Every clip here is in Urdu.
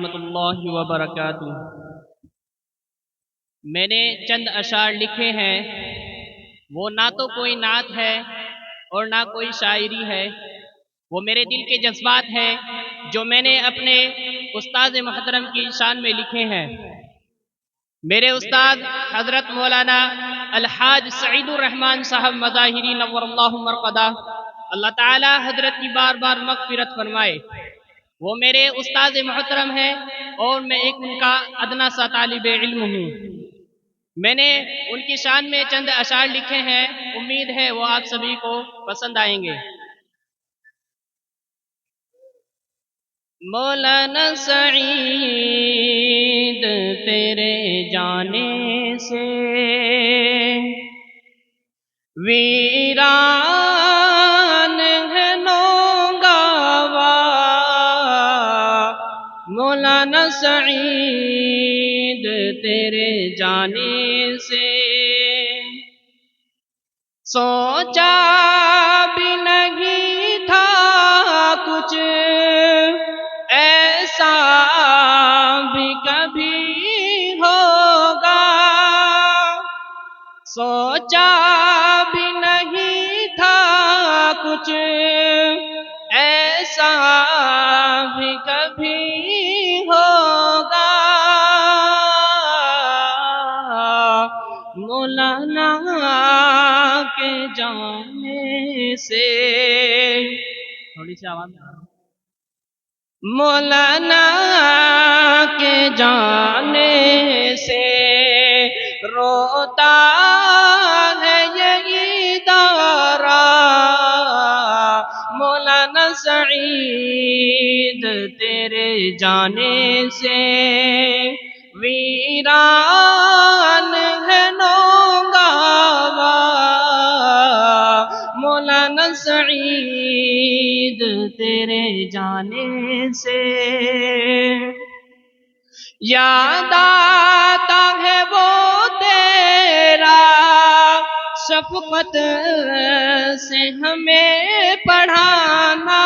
ورحمۃ اللہ وبرکاتہ۔ میں نے چند اشعار لکھے ہیں، وہ نہ تو کوئی نعت ہے اور نہ کوئی شاعری ہے، وہ میرے دل کے جذبات ہیں جو میں نے اپنے استاد محترم کی شان میں لکھے ہیں۔ میرے استاد حضرت مولانا الحاج سعید الرحمن صاحب مظاہری نور اللہ مرقدہ، اللہ تعالی حضرت کی بار بار مغفرت فرمائے، وہ میرے استاد محترم ہیں اور میں ایک ان کا ادنا سا طالب علم ہوں۔ میں نے ان کی شان میں چند اشعار لکھے ہیں، امید ہے وہ آپ سبھی کو پسند آئیں گے۔ مولانا سعید تیرے جانے سے ویران ہے نوگاوا، مولانا سعید تیرے جانے سے سوچا بھی نہیں تھا کچھ ایسا بھی کبھی ہوگا، سوچا بھی نہیں تھا کچھ ایسا بھی کبھی ہوگا، مولانا کے جانے سے تھوڑی سی آواز مولانا کے جانے سے روتا ہے یہ ادارہ، مولانا سعید تیرے جانے سے ویران ہے نوگاوا، مولانا سعید تیرے جانے سے یاد آتا ہے وہ تیرا شفقت سے ہمیں پڑھانا،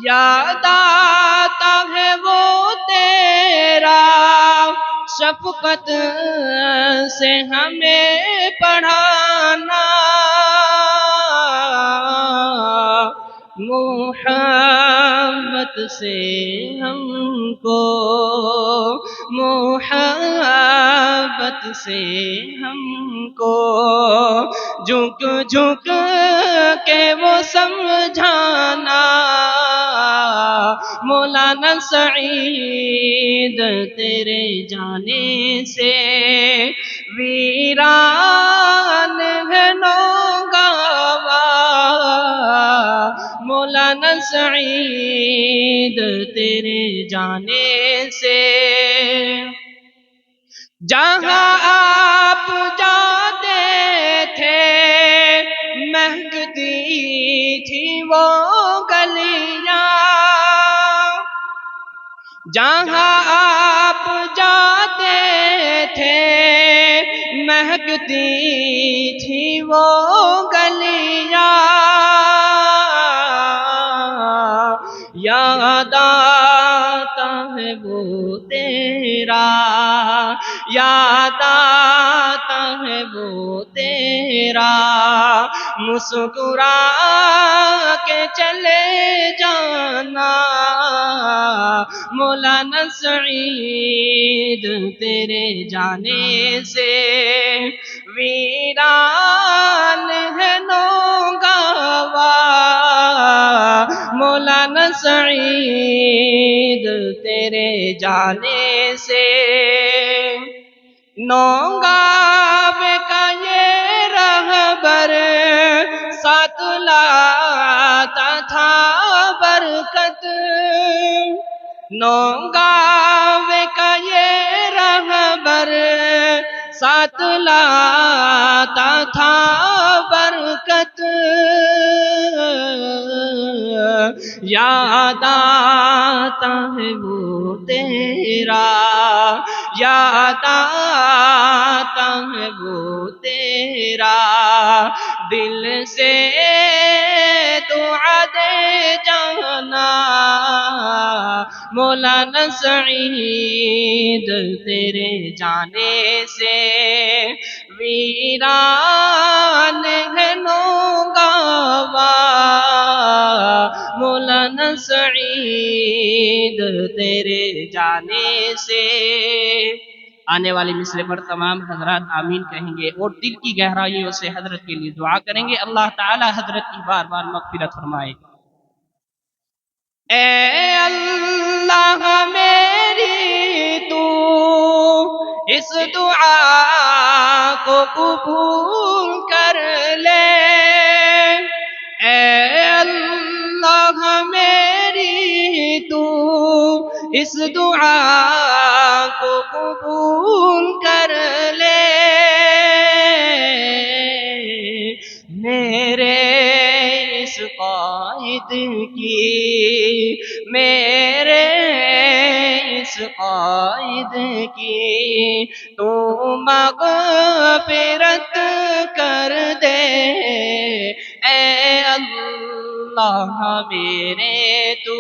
یاد آتا ہے وہ تیرا شفقت سے ہمیں پڑھانا، محبت سے ہم کو، محبت سے ہم کو جھک جھک کے وہ سمجھانا، مولانا سعید تیرے جانے سے ویران ہے نوگاوا، مولانا سعید تیرے جانے سے جہاں آپ جاتے تھے مہکتی تھی وہ گلیاں، جہاں آپ جاتے تھے مہکتی تھی وہ گلیاں، یاد آتا ہے وہ تیرا، یاد آتا ہے وہ تیرا مسکرا کے چلے جانا، مولانا سعید تیرے جانے سے ویران ہے نوگاوا، مولانا سعید تیرے جانے سے نوگاوے کا یہ رہبر ساتھ لاتا تھا برکت، نوگاوے کا یہ رہبر ساتھ لاتا تھا برکت، یاد آتا ہے وہ تیرا، یاد آتا ہے وہ تیرا دل سے دعا دے جانا، مولانا سعید تیرے جانے سے ویران ہے نوگاوا، مولانا سعید تیرے جانے سے۔ آنے والے مصرے پر تمام حضرات آمین کہیں گے اور دل کی گہرائیوں سے حضرت کے لیے دعا کریں گے، اللہ تعالی حضرت کی بار بار مغفرت فرمائے۔ اے اللہ میری تو اس دعا کو قبول کر لے، اے اللہ میری تو اس دعا کو قبول کر لے، میرے اس قائد کی، میرے اس قائد کی تو مغفرت کر دے، اے اللہ میرے تو۔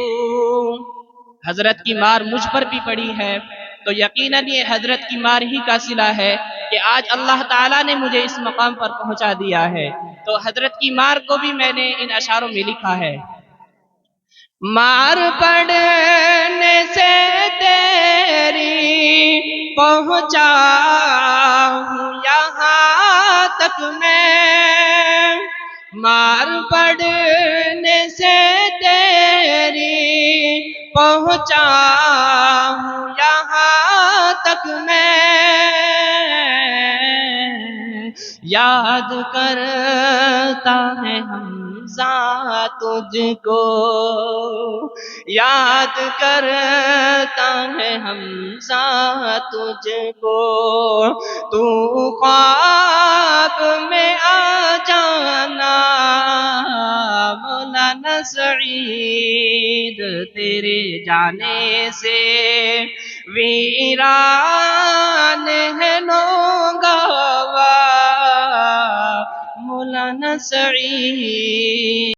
حضرت کی مار مجھ پر بھی پڑی ہے تو یقیناً یہ حضرت کی مار ہی کا صلہ ہے کہ آج اللہ تعالیٰ نے مجھے اس مقام پر پہنچا دیا ہے۔ تو حضرت کی مار کو بھی میں نے ان اشعاروں میں لکھا ہے۔ مار پڑنے سے تیری پہنچا ہوں یہاں تک میں، مار پڑنے سے تیری پہنچا ہوں یہاں تک میں، یاد کرتا ہے حمزہ تجھ کو، یاد کرتا ہے حمزہ تجھ کو، تو خواب میں آ جانا، مولانا سعید تیرے جانے سے ویران ہے نوگاوا، مولانا سعید